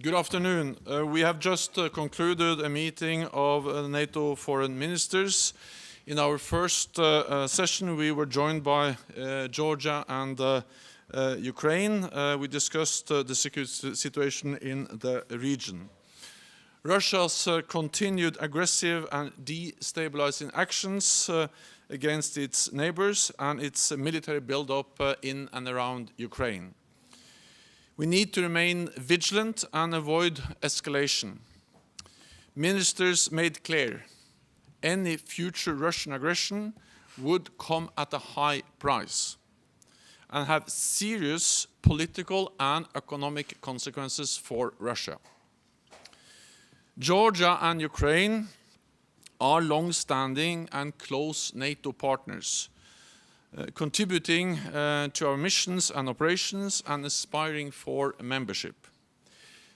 Good afternoon. We have just concluded a meeting of NATO Foreign Ministers. In our first session, we were joined by Georgia and Ukraine. We discussed the security situation in the region. Russia's continued aggressive and destabilising actions against its neighbours and its military build-up in and around Ukraine. We need to remain vigilant and avoid escalation. Ministers made clear any future Russian aggression would come at a high price and have serious political and economic consequences for Russia. Georgia and Ukraine are long-standing and close NATO partners, contributing to our missions and operations and aspiring for membership.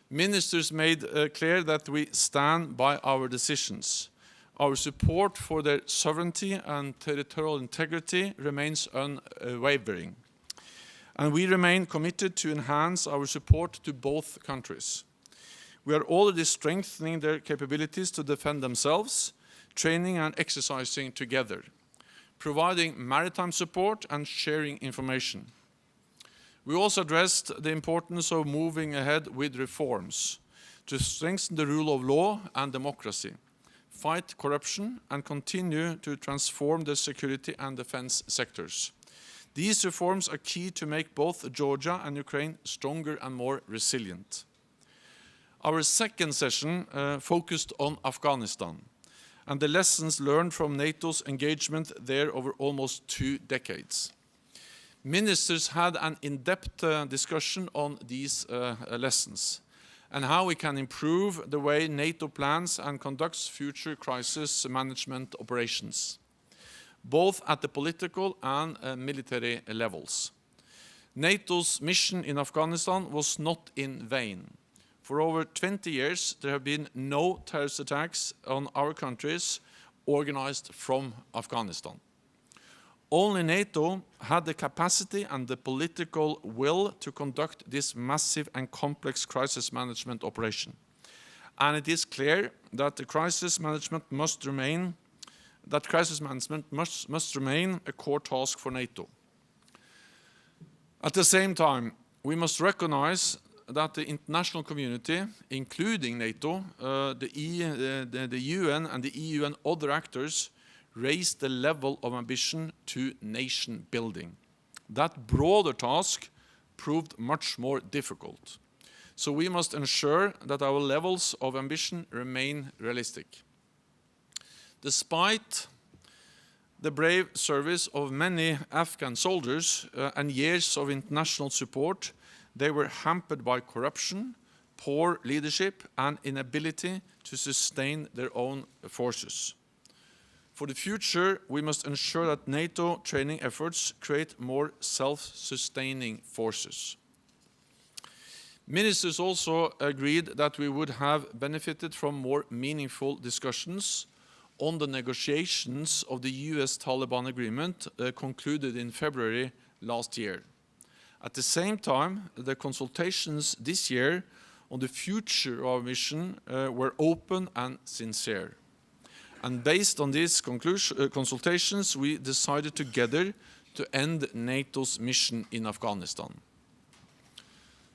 Ministers made clear that we stand by our decisions. Our support for their sovereignty and territorial integrity remains unwavering. And we remain committed to enhance our support to both countries. We are already strengthening their capabilities to defend themselves, training and exercising together, providing maritime support and sharing information. We also addressed the importance of moving ahead with reforms to strengthen the rule of law and democracy, fight corruption, and continue to transform the security and defense sectors. These reforms are key to make both Georgia and Ukraine stronger and more resilient. Our second session focused on Afghanistan and the lessons learned from NATO's engagement there over almost 2 decades. Ministers had an in-depth discussion on these lessons and how we can improve the way NATO plans and conducts future crisis management operations, both at the political and military levels. NATO's mission in Afghanistan was not in vain. For over 20 years, there have been no terrorist attacks on our countries organized from Afghanistan. Only NATO had the capacity and the political will to conduct this massive and complex crisis management operation. And it is clear that the crisis management must remain a core task for NATO. At the same time, we must recognize that the international community, including NATO, the UN and the EU and other actors, raised the level of ambition to nation building. That broader task proved much more difficult. So we must ensure that our levels of ambition remain realistic. Despite the brave service of many Afghan soldiers and years of international support, they were hampered by corruption, poor leadership, and inability to sustain their own forces. For the future, we must ensure that NATO training efforts create more self-sustaining forces. Ministers also agreed that we would have benefited from more meaningful discussions on the negotiations of the US-Taliban agreement concluded in February last year. At the same time, the consultations this year on the future of our mission were open and sincere. And based on these consultations, we decided together to end NATO's mission in Afghanistan.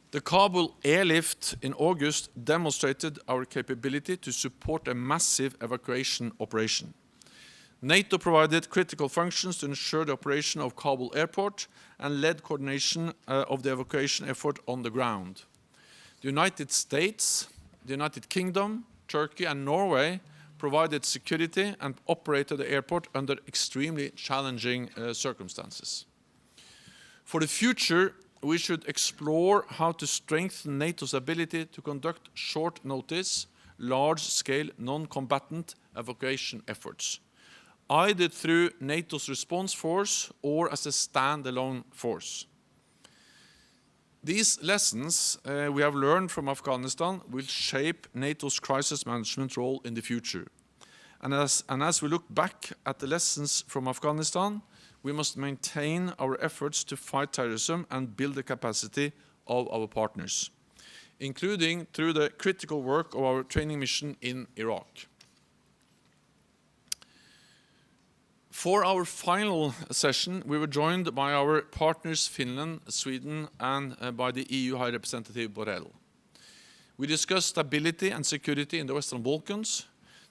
The Kabul airlift in August demonstrated our capability to support a massive evacuation operation. NATO provided critical functions to ensure the operation of Kabul airport and led coordination of the evacuation effort on the ground. The United States, the United Kingdom, Turkey and Norway provided security and operated the airport under extremely challenging circumstances. For the future, we should explore how to strengthen NATO's ability to conduct short-notice, large-scale, non-combatant evacuation efforts, either through NATO's response force or as a standalone force. These lessons we have learned from Afghanistan will shape NATO's crisis management role in the future. And as we look back at the lessons from Afghanistan, we must maintain our efforts to fight terrorism and build the capacity of our partners. including through the critical work of our training mission in Iraq. For our final session, we were joined by our partners Finland, Sweden, and by the EU High Representative Borrell. We discussed stability and security in the Western Balkans.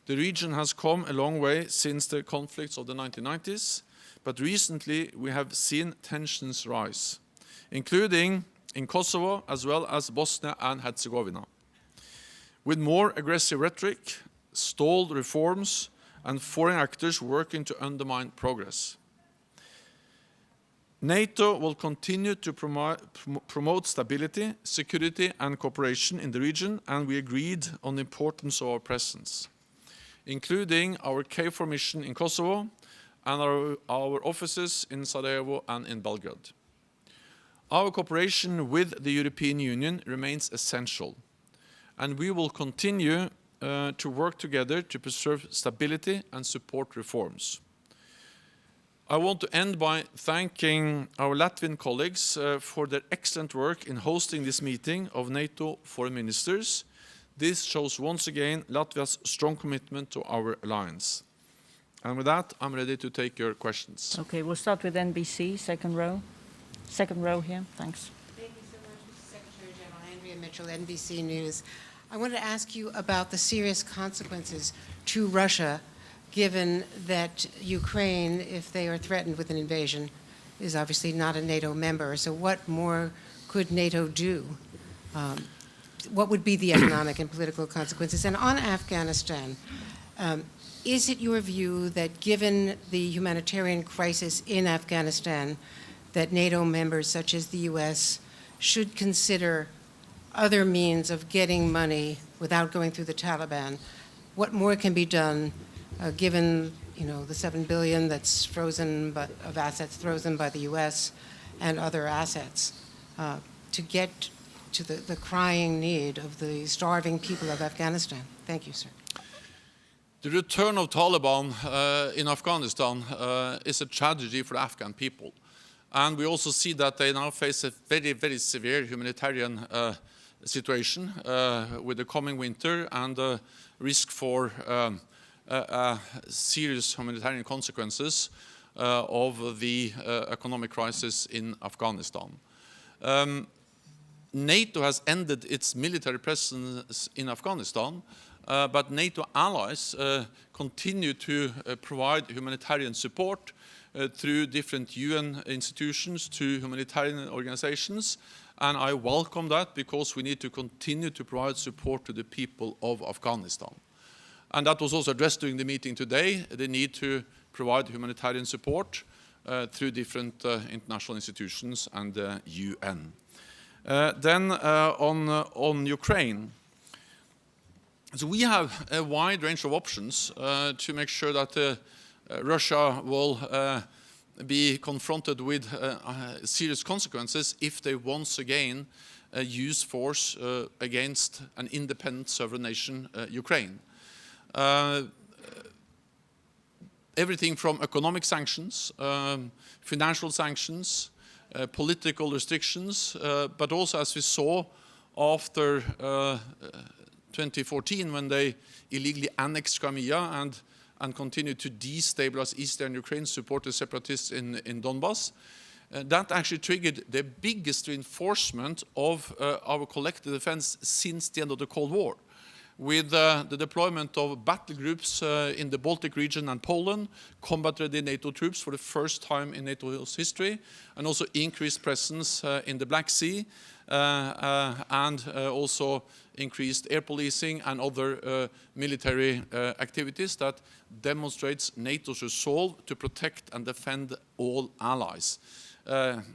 The region has come a long way since the conflicts of the 1990s, but recently we have seen tensions rise, including in Kosovo as well as Bosnia and Herzegovina. With more aggressive rhetoric, stalled reforms, and foreign actors working to undermine progress. NATO will continue to promote stability, security, and cooperation in the region, and we agreed on the importance of our presence, including our KFOR mission in Kosovo and our offices in Sarajevo and in Belgrade. Our cooperation with the European Union remains essential, and we will continue to work together to preserve stability and support reforms. I want to end by thanking our Latvian colleagues for their excellent work in hosting this meeting of NATO Foreign Ministers. This shows once again Latvia's strong commitment to our alliance. And with that, I'm ready to take your questions. Okay, we'll start with NBC, second row. Second row here, thanks. Thank you so much, Mr. Secretary General. Andrea Mitchell, NBC News. I wanted to ask you about the serious consequences to Russia, given that Ukraine, if they are threatened with an invasion, is obviously not a NATO member. So what more could NATO do? What would be the economic and political consequences? And on Afghanistan, is it your view that given the humanitarian crisis in Afghanistan, that NATO members such as the US should consider other means of getting money without going through the Taliban? What more can be done given the $7 billion that's frozen, of assets frozen by the US and other assets to get to the crying need of the starving people of Afghanistan? Thank you, sir. The return of Taliban in Afghanistan is a tragedy for the Afghan people. And we also see that they now face a very, very severe humanitarian situation with the coming winter and risk for serious humanitarian consequences of the economic crisis in Afghanistan. NATO has ended its military presence in Afghanistan, but NATO allies continue to provide humanitarian support through different UN institutions to humanitarian organizations, and I welcome that because we need to continue to provide support to the people of Afghanistan. And that was also addressed during the meeting today, the need to provide humanitarian support through different international institutions and the UN. Then on Ukraine, so we have a wide range of options to make sure that Russia will be confronted with serious consequences if they once again use force against an independent sovereign nation, Ukraine. Everything from economic sanctions, financial sanctions, political restrictions, but also, as we saw after 2014 when they illegally annexed Crimea and continued to destabilize eastern Ukraine, support the separatists in Donbass. That actually triggered the biggest reinforcement of our collective defense since the end of the Cold War, with the deployment of battle groups in the Baltic region and Poland, combat-ready NATO troops for the first time in NATO's history, and also increased presence in the Black Sea, and also increased air policing and other military activities that demonstrates NATO's resolve to protect and defend all allies,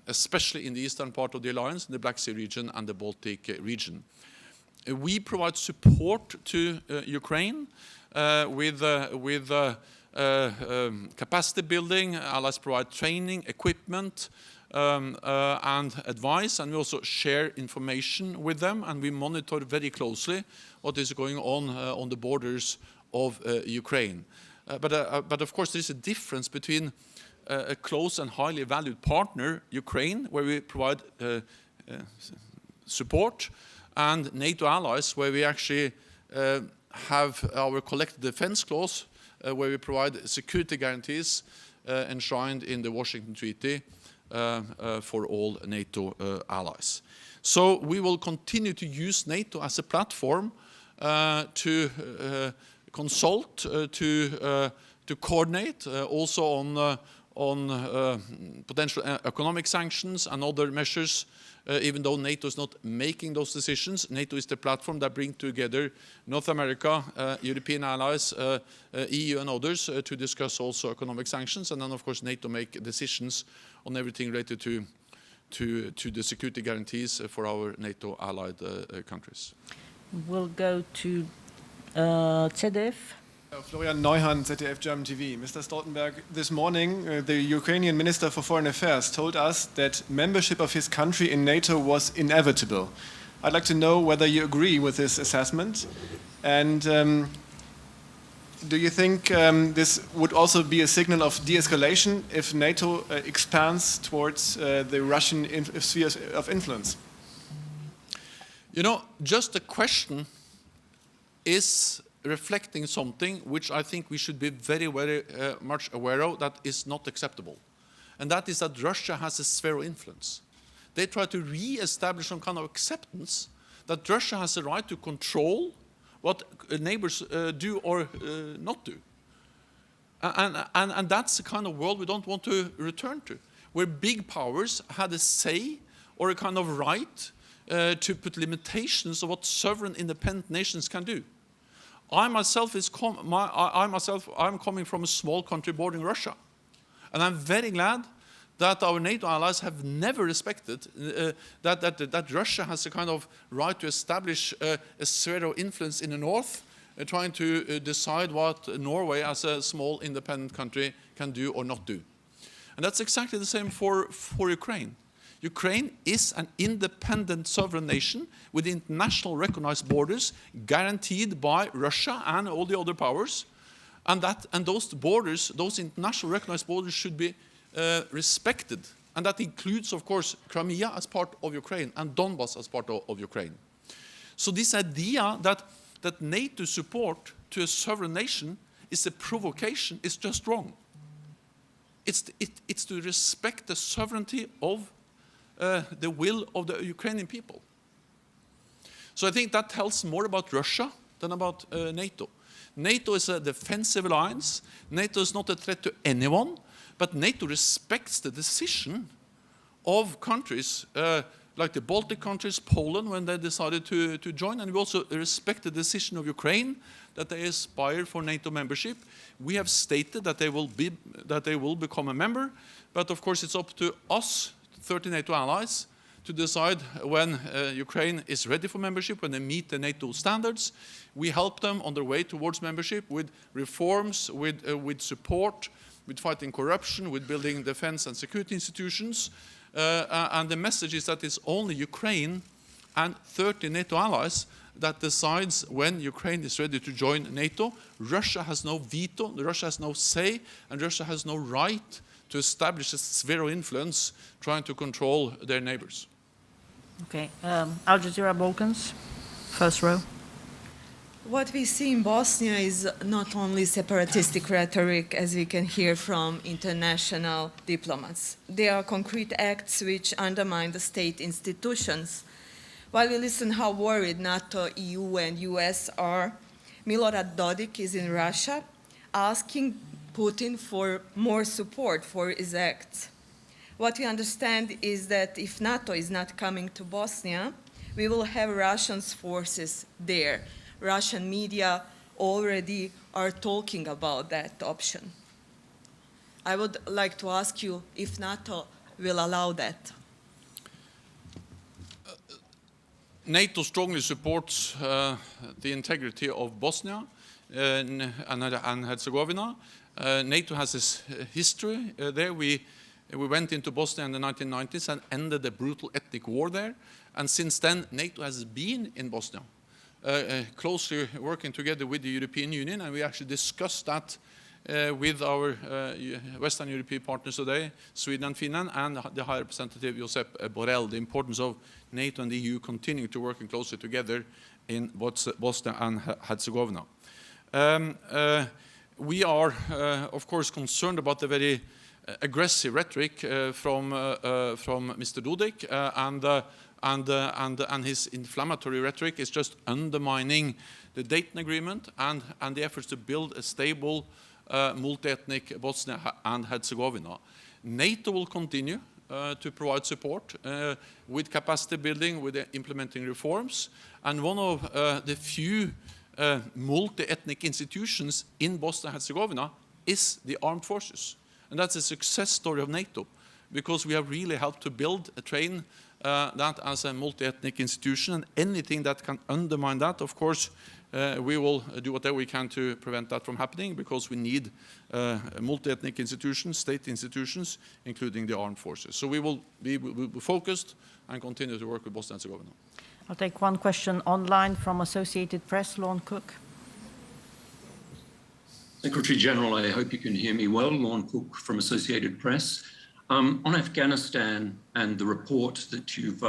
especially in the eastern part of the alliance, in the Black Sea region and the Baltic region. We provide support to Ukraine with capacity building. Allies provide training, equipment, and advice, and we also share information with them, and we monitor very closely what is going on the borders of Ukraine. But of course, there is a difference between a close and highly valued partner, Ukraine, where we provide support, and NATO allies, where we actually have our collective defense clause, where we provide security guarantees enshrined in the Washington Treaty for all NATO allies. So we will continue to use NATO as a platform to consult, to coordinate, also on potential economic sanctions and other measures. Even though NATO is not making those decisions, NATO is the platform that brings together North America, European allies, EU and others to discuss also economic sanctions. And then, of course, NATO make decisions on everything related to the security guarantees for our NATO allied countries. We'll go to ZDF. Florian Neuhan, ZDF German TV. Mr. Stoltenberg, this morning the Ukrainian Minister for Foreign Affairs told us that membership of his country in NATO was inevitable. I'd like to know whether you agree with this assessment, and do you think this would also be a signal of de-escalation if NATO expands towards the Russian spheres of influence? You know, just the question is reflecting something which I think we should be very, very much aware of, that is not acceptable. And that is that Russia has a sphere of influence. They try to re-establish some kind of acceptance that Russia has a right to control what neighbors do or not do. And that's the kind of world we don't want to return to, where big powers had a say or a kind of right to put limitations on what sovereign independent nations can do. I'm coming from a small country bordering Russia, and I'm very glad that our NATO allies have never respected that Russia has a kind of right to establish a sphere of influence in the north, trying to decide what Norway as a small independent country can do or not do. And that's exactly the same for Ukraine. Ukraine is an independent sovereign nation with international recognized borders guaranteed by Russia and all the other powers. And those borders, those international recognized borders, should be respected. And that includes, of course, Crimea as part of Ukraine and Donbas as part of Ukraine. So this idea that NATO support to a sovereign nation is a provocation is just wrong. It's to respect the sovereignty of the will of the Ukrainian people. So I think that tells more about Russia than about NATO. NATO is a defensive alliance. NATO is not a threat to anyone, but NATO respects the decision of countries like the Baltic countries, Poland, when they decided to join, and we also respect the decision of Ukraine that they aspire for NATO membership. We have stated that they will become a member, but of course it's up to us, 30 NATO allies, to decide when Ukraine is ready for membership, when they meet the NATO standards. We help them on their way towards membership with reforms, with support, with fighting corruption, with building defense and security institutions. And the message is that it's only Ukraine and 30 NATO allies that decides when Ukraine is ready to join NATO. Russia has no veto, Russia has no say, and Russia has no right to establish a sphere of influence trying to control their neighbors. Okay, Al Jazeera Balkans, first row. What we see in Bosnia is not only separatistic rhetoric, as we can hear from international diplomats. There are concrete acts which undermine the state institutions. While we listen how worried NATO, EU, and US are, Milorad Dodik is in Russia asking Putin for more support for his acts. What we understand is that if NATO is not coming to Bosnia, we will have Russian forces there. Russian media already are talking about that option. I would like to ask you if NATO will allow that. NATO strongly supports the integrity of Bosnia and Herzegovina. NATO has this history there. We went into Bosnia in the 1990s and ended a brutal ethnic war there. And since then, NATO has been in Bosnia, closely working together with the European Union. And we actually discussed that with our Western European partners today, Sweden and Finland, and the High Representative Josep Borrell, the importance of NATO and the EU continuing to work closely together in Bosnia and Herzegovina. We are, of course, concerned about the very aggressive rhetoric from Mr. Dodik, and his inflammatory rhetoric is just undermining the Dayton Agreement and the efforts to build a stable multi-ethnic Bosnia and Herzegovina. NATO will continue to provide support with capacity building, with implementing reforms, and one of the few multi-ethnic institutions in Bosnia and Herzegovina is the armed forces. And that's a success story of NATO, because we have really helped to build, train that as a multi-ethnic institution, and anything that can undermine that, of course, we will do whatever we can to prevent that from happening, because we need multi-ethnic institutions, state institutions, including the armed forces. So we will be focused and continue to work with Bosnia and Herzegovina. I'll take one question online from Associated Press, Lorne Cook. Secretary General, I hope you can hear me well. Lorne Cook from Associated Press. On Afghanistan and the report that you've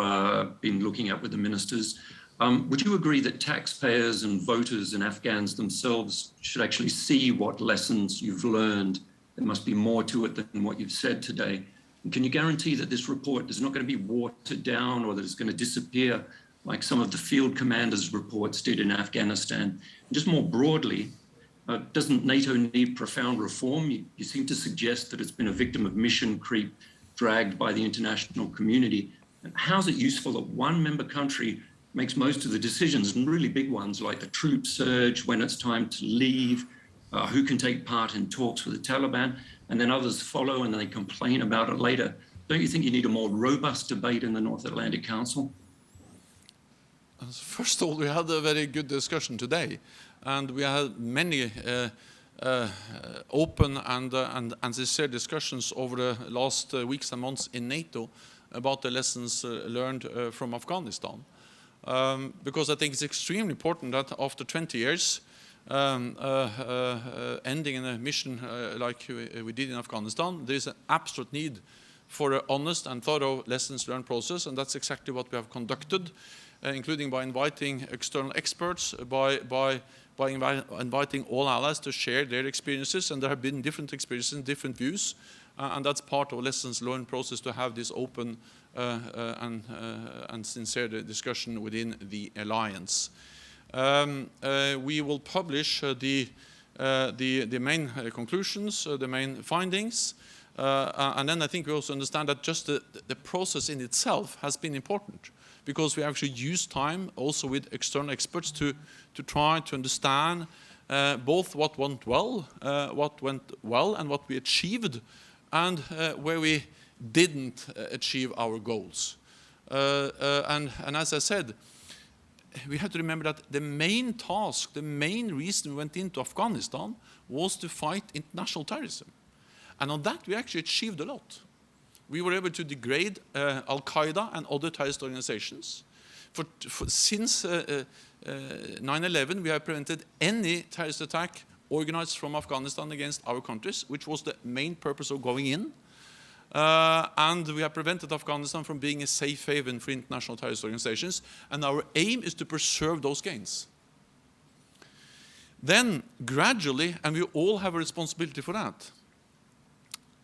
been looking at with the ministers, would you agree that taxpayers and voters and Afghans themselves should actually see what lessons you've learned? There must be more to it than what you've said today. And can you guarantee that this report is not going to be watered down, or that it's going to disappear like some of the field commanders' reports did in Afghanistan? And just more broadly, doesn't NATO need profound reform? You seem to suggest that it's been a victim of mission creep, dragged by the international community. And how's it useful that one member country makes most of the decisions, and really big ones like the troop surge, when it's time to leave, who can take part in talks with the Taliban, and then others follow and then they complain about it later? Don't you think you need a more robust debate in the North Atlantic Council? First of all, we had a very good discussion today, and we had many open and sincere discussions over the last weeks and months in NATO about the lessons learned from Afghanistan. Because I think it's extremely important that after 20 years, ending in a mission like we did in Afghanistan, there is an absolute need for an honest and thorough lessons learned process, and that's exactly what we have conducted, including by inviting external experts, by inviting all allies to share their experiences, and there have been different experiences and different views, and that's part of a lessons learned process, to have this open and sincere discussion within the alliance. We will publish the main conclusions, the main findings, and then I think we also understand that just the process in itself has been important, because we actually use time also with external experts to try to understand both what went well, and what we achieved, and where we didn't achieve our goals. And as I said, we have to remember that the main task, the main reason we went into Afghanistan was to fight international terrorism. And on that we actually achieved a lot. We were able to degrade Al-Qaeda and other terrorist organizations. Since 9/11, we have prevented any terrorist attack organized from Afghanistan against our countries, which was the main purpose of going in. And we have prevented Afghanistan from being a safe haven for international terrorist organizations, and our aim is to preserve those gains. Then, gradually, and we all have a responsibility for that,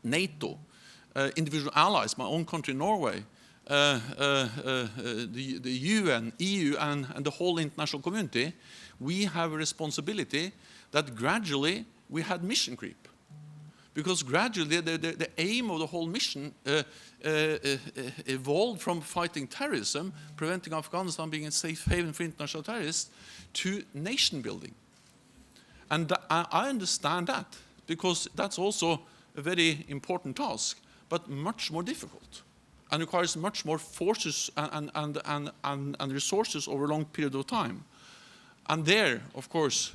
NATO, individual allies, my own country, Norway, the UN, EU, and the whole international community, we have a responsibility that gradually we had mission creep. Because gradually the aim of the whole mission evolved from fighting terrorism, preventing Afghanistan being a safe haven for international terrorists, to nation building. And I understand that, because that's also a very important task, but much more difficult, and requires much more forces and resources over a long period of time. And there, of course,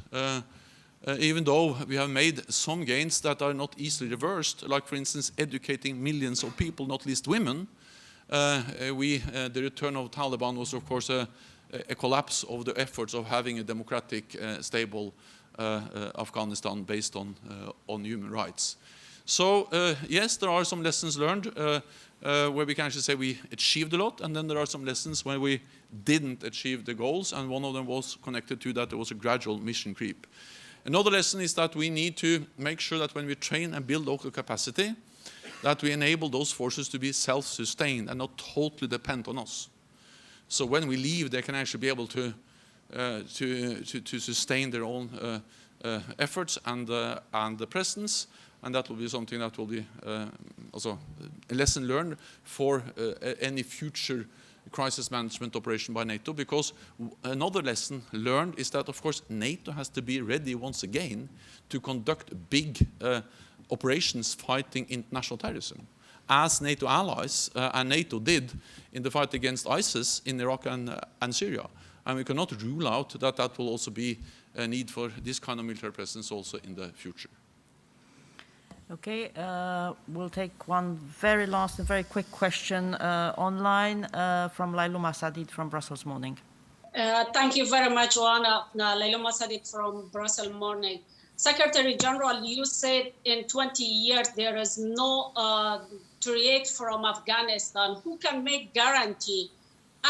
even though we have made some gains that are not easily reversed, like, for instance, educating millions of people, not least women, the return of Taliban was, of course, a collapse of the efforts of having a democratic, stable Afghanistan based on human rights. So yes, there are some lessons learned where we can actually say we achieved a lot, and then there are some lessons where we didn't achieve the goals, and one of them was connected to that there was a gradual mission creep. Another lesson is that we need to make sure that when we train and build local capacity, that we enable those forces to be self-sustained and not totally depend on us. So when we leave, they can actually be able to sustain their own efforts and the presence, and that will be something that will be also a lesson learned for any future crisis management operation by NATO, because another lesson learned is that, of course, NATO has to be ready once again to conduct big operations fighting international terrorism, as NATO allies and NATO did in the fight against ISIS in Iraq and Syria. And we cannot rule out that that will also be a need for this kind of military presence also in the future. Okay, we'll take one very last and very quick question online from Lailuma Sadid from Brussels Morning. Thank you very much, Joanna. Lailuma Sadid from Brussels Morning. Secretary General, you said in 20 years there is no threat from Afghanistan. Who can make guarantee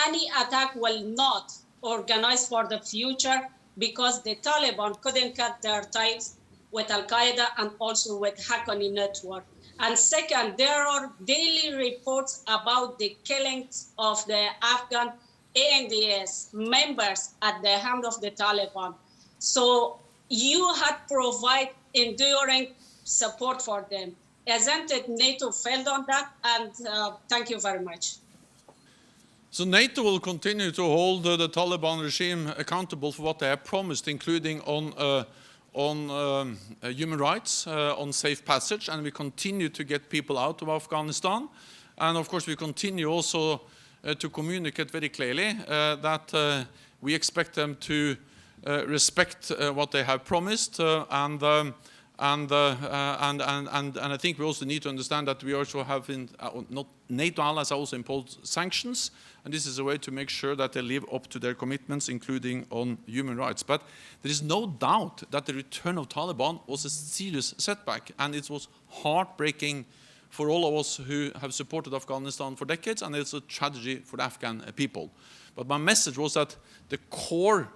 any attack will not organize for the future, because the Taliban couldn't cut their ties with Al-Qaeda and also with Haqqani network? And second, there are daily reports about the killings of the Afghan ANDS members at the hand of the Taliban. So you had provided enduring support for them. Hasn't it NATO failed on that? And thank you very much. So NATO will continue to hold the Taliban regime accountable for what they have promised, including on human rights, on safe passage, and we continue to get people out of Afghanistan. And of course, we continue also to communicate very clearly that we expect them to respect what they have promised, and I think we also need to understand that we also have NATO allies also imposed sanctions, and this is a way to make sure that they live up to their commitments, including on human rights. But there is no doubt that the return of Taliban was a serious setback, and it was heartbreaking for all of us who have supported Afghanistan for decades, and it's a tragedy for the Afghan people. But my message was that the core,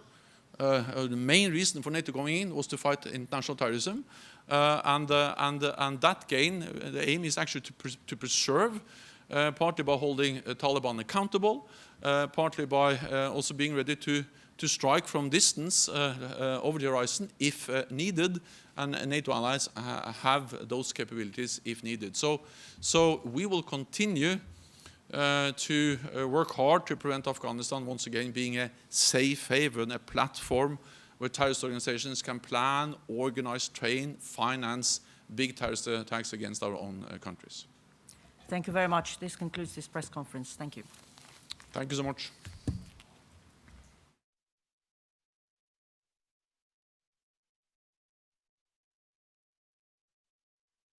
the main reason for NATO going in was to fight international terrorism, and that gain, the aim is actually to preserve, partly by holding Taliban accountable, partly by also being ready to strike from distance over the horizon if needed, and NATO allies have those capabilities if needed. So we will continue to work hard to prevent Afghanistan once again being a safe haven, a platform where terrorist organizations can plan, organize, train, finance big terrorist attacks against our own countries. Thank you very much. This concludes this press conference. Thank you. Thank you so much.